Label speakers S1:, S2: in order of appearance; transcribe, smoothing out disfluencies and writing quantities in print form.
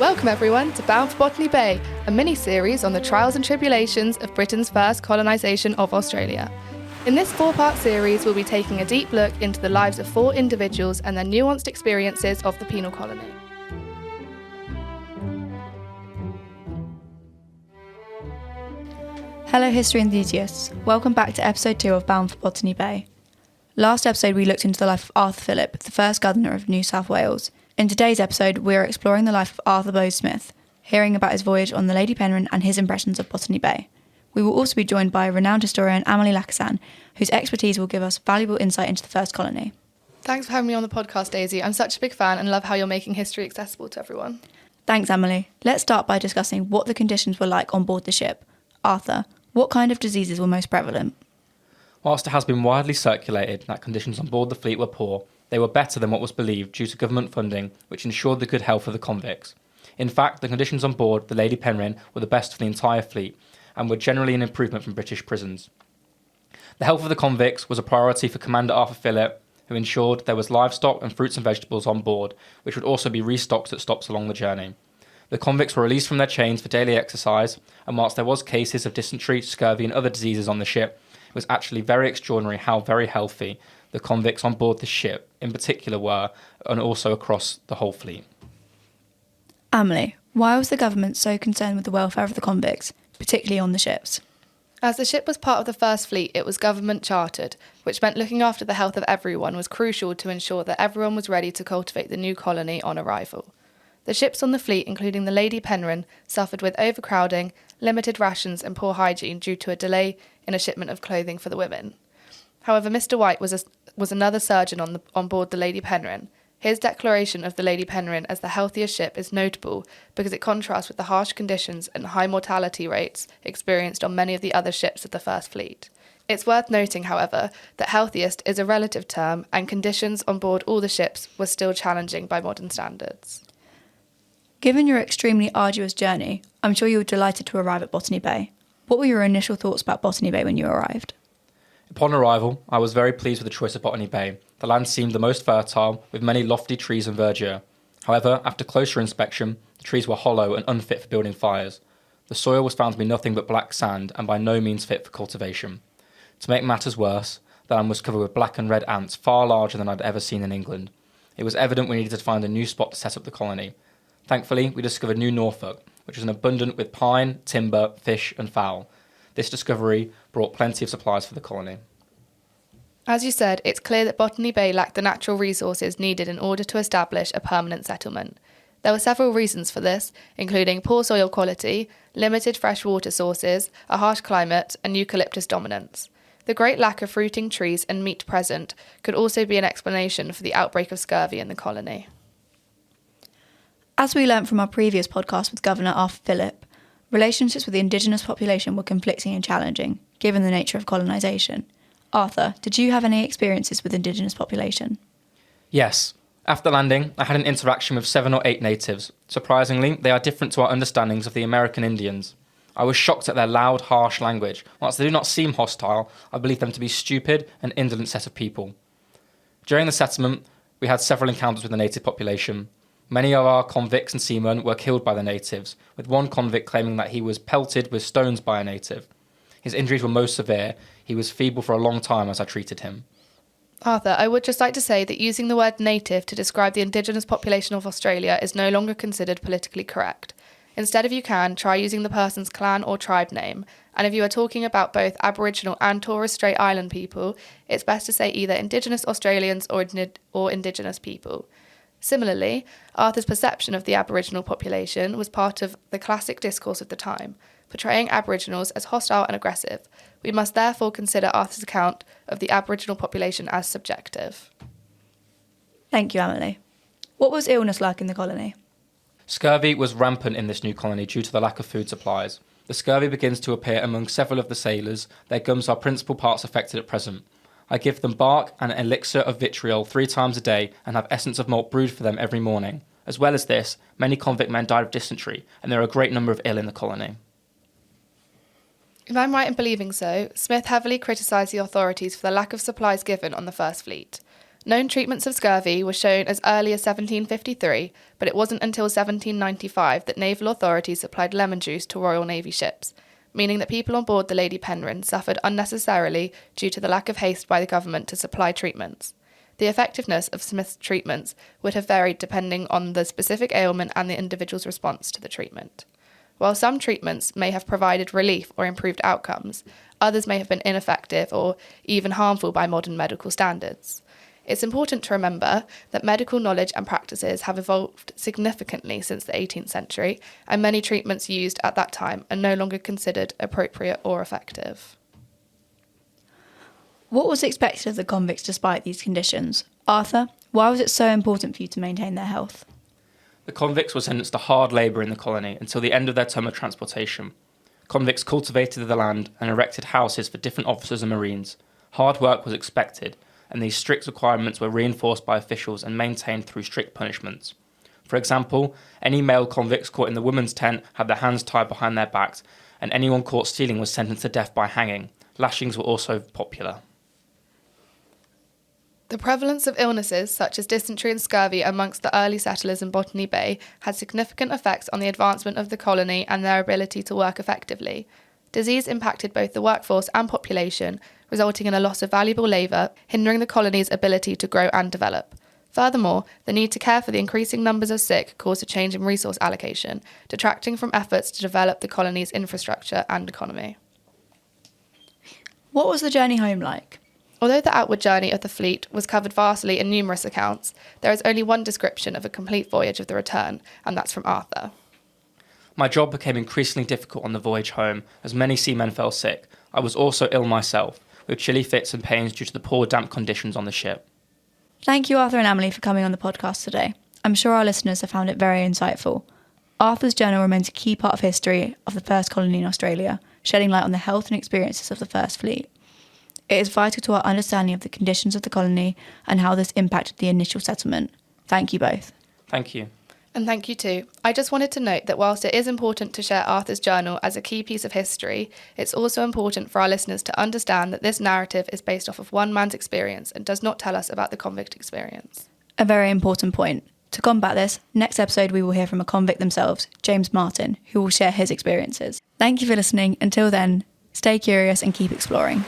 S1: Welcome everyone to Bound for Botany Bay, a mini-series on the trials and tribulations of Britain's first colonisation of Australia. In this 4-part series, we'll be taking a deep look into the lives of 4 individuals and their nuanced experiences of the penal colony.
S2: Hello history enthusiasts, welcome back to episode 2 of Bound for Botany Bay. Last episode we looked into the life of Arthur Phillip, the first governor of New South Wales. In today's episode we are exploring the life of Arthur Bowes Smyth, hearing about his voyage on the Lady Penrhyn and his impressions of Botany Bay. We will also be joined by renowned historian Amelie Lacassan, whose expertise will give us valuable insight into the first colony.
S1: Thanks for having me on the podcast, Daisy. I'm such a big fan and love how you're making history accessible to everyone.
S2: Thanks, Amelie. Let's start by discussing what the conditions were like on board the ship. Arthur, what kind of diseases were most prevalent?
S3: Whilst it has been widely circulated that conditions on board the fleet were poor, they were better than what was believed due to government funding, which ensured the good health of the convicts. In fact, the conditions on board the Lady Penrhyn were the best for the entire fleet, and were generally an improvement from British prisons. The health of the convicts was a priority for Commander Arthur Phillip, who ensured there was livestock and fruits and vegetables on board, which would also be restocked at stops along the journey. The convicts were released from their chains for daily exercise, and whilst there was cases of dysentery, scurvy and other diseases on the ship, it was actually very extraordinary how very healthy the convicts on board the ship in particular were, and also across the whole fleet.
S2: Amelie, why was the government so concerned with the welfare of the convicts, particularly on the ships?
S1: As the ship was part of the First Fleet, it was government chartered, which meant looking after the health of everyone was crucial to ensure that everyone was ready to cultivate the new colony on arrival. The ships on the fleet, including the Lady Penrhyn, suffered with overcrowding, limited rations and poor hygiene due to a delay in a shipment of clothing for the women. However, Mr. White was another surgeon on board the Lady Penrhyn. His declaration of the Lady Penrhyn as the healthiest ship is notable because it contrasts with the harsh conditions and high mortality rates experienced on many of the other ships of the First Fleet. It's worth noting, however, that healthiest is a relative term and conditions on board all the ships were still challenging by modern standards.
S2: Given your extremely arduous journey, I'm sure you were delighted to arrive at Botany Bay. What were your initial thoughts about Botany Bay when you arrived?
S3: Upon arrival, I was very pleased with the choice of Botany Bay. The land seemed the most fertile, with many lofty trees and verdure. However, after closer inspection, the trees were hollow and unfit for building fires. The soil was found to be nothing but black sand and by no means fit for cultivation. To make matters worse, the land was covered with black and red ants far larger than I'd ever seen in England. It was evident we needed to find a new spot to set up the colony. Thankfully, we discovered New Norfolk, which was abundant with pine, timber, fish and fowl. This discovery brought plenty of supplies for the colony.
S1: As you said, it's clear that Botany Bay lacked the natural resources needed in order to establish a permanent settlement. There were several reasons for this, including poor soil quality, limited fresh water sources, a harsh climate, and eucalyptus dominance. The great lack of fruiting trees and meat present could also be an explanation for the outbreak of scurvy in the colony.
S2: As we learnt from our previous podcast with Governor Arthur Phillip, relationships with the Indigenous population were conflicting and challenging, given the nature of colonisation. Arthur, did you have any experiences with Indigenous population?
S3: Yes. After landing, I had an interaction with 7 or 8 natives. Surprisingly, they are different to our understandings of the American Indians. I was shocked at their loud, harsh language. Whilst they do not seem hostile, I believe them to be stupid and indolent set of people. During the settlement, we had several encounters with the native population. Many of our convicts and seamen were killed by the natives, with one convict claiming that he was pelted with stones by a native. His injuries were most severe. He was feeble for a long time as I treated him.
S1: Arthur, I would just like to say that using the word native to describe the Indigenous population of Australia is no longer considered politically correct. Instead, if you can, try using the person's clan or tribe name, and if you are talking about both Aboriginal and Torres Strait Island people, it's best to say either Indigenous Australians or Indigenous people. Similarly, Arthur's perception of the Aboriginal population was part of the classic discourse of the time, portraying Aboriginals as hostile and aggressive. We must therefore consider Arthur's account of the Aboriginal population as subjective.
S2: Thank you, Amelie. What was illness like in the colony?
S3: Scurvy was rampant in this new colony due to the lack of food supplies. The scurvy begins to appear among several of the sailors. Their gums are principal parts affected at present. I give them bark and an elixir of vitriol 3 times a day and have essence of malt brewed for them every morning. As well as this, many convict men died of dysentery, and there are a great number of ill in the colony.
S1: If I'm right in believing so, Smyth heavily criticised the authorities for the lack of supplies given on the First Fleet. Known treatments of scurvy were shown as early as 1753, but it wasn't until 1795 that naval authorities supplied lemon juice to Royal Navy ships, meaning that people on board the Lady Penrhyn suffered unnecessarily due to the lack of haste by the government to supply treatments. The effectiveness of Smyth's treatments would have varied depending on the specific ailment and the individual's response to the treatment. While some treatments may have provided relief or improved outcomes, others may have been ineffective or even harmful by modern medical standards. It's important to remember that medical knowledge and practices have evolved significantly since the 18th century, and many treatments used at that time are no longer considered appropriate or effective.
S2: What was expected of the convicts despite these conditions? Arthur, why was it so important for you to maintain their health?
S3: The convicts were sentenced to hard labour in the colony until the end of their term of transportation. Convicts cultivated the land and erected houses for different officers and marines. Hard work was expected, and these strict requirements were reinforced by officials and maintained through strict punishments. For example, any male convicts caught in the women's tent had their hands tied behind their backs, and anyone caught stealing was sentenced to death by hanging. Lashings were also popular.
S1: The prevalence of illnesses such as dysentery and scurvy amongst the early settlers in Botany Bay had significant effects on the advancement of the colony and their ability to work effectively. Disease impacted both the workforce and population, resulting in a loss of valuable labour, hindering the colony's ability to grow and develop. Furthermore, the need to care for the increasing numbers of sick caused a change in resource allocation, detracting from efforts to develop the colony's infrastructure and economy.
S2: What was the journey home like?
S1: Although the outward journey of the fleet was covered vastly in numerous accounts, there is only one description of a complete voyage of the return, and that's from Arthur.
S3: My job became increasingly difficult on the voyage home, as many seamen fell sick. I was also ill myself, with chilly fits and pains due to the poor damp conditions on the ship.
S2: Thank you, Arthur and Emily, for coming on the podcast today. I'm sure our listeners have found it very insightful. Arthur's journal remains a key part of history of the first colony in Australia, shedding light on the health and experiences of the First Fleet. It is vital to our understanding of the conditions of the colony and how this impacted the initial settlement. Thank you both.
S3: Thank you.
S1: And thank you too. I just wanted to note that whilst it is important to share Arthur's journal as a key piece of history, it's also important for our listeners to understand that this narrative is based off of one man's experience and does not tell us about the convict experience.
S2: A very important point. To combat this, next episode we will hear from a convict themselves, James Martin, who will share his experiences. Thank you for listening. Until then, stay curious and keep exploring.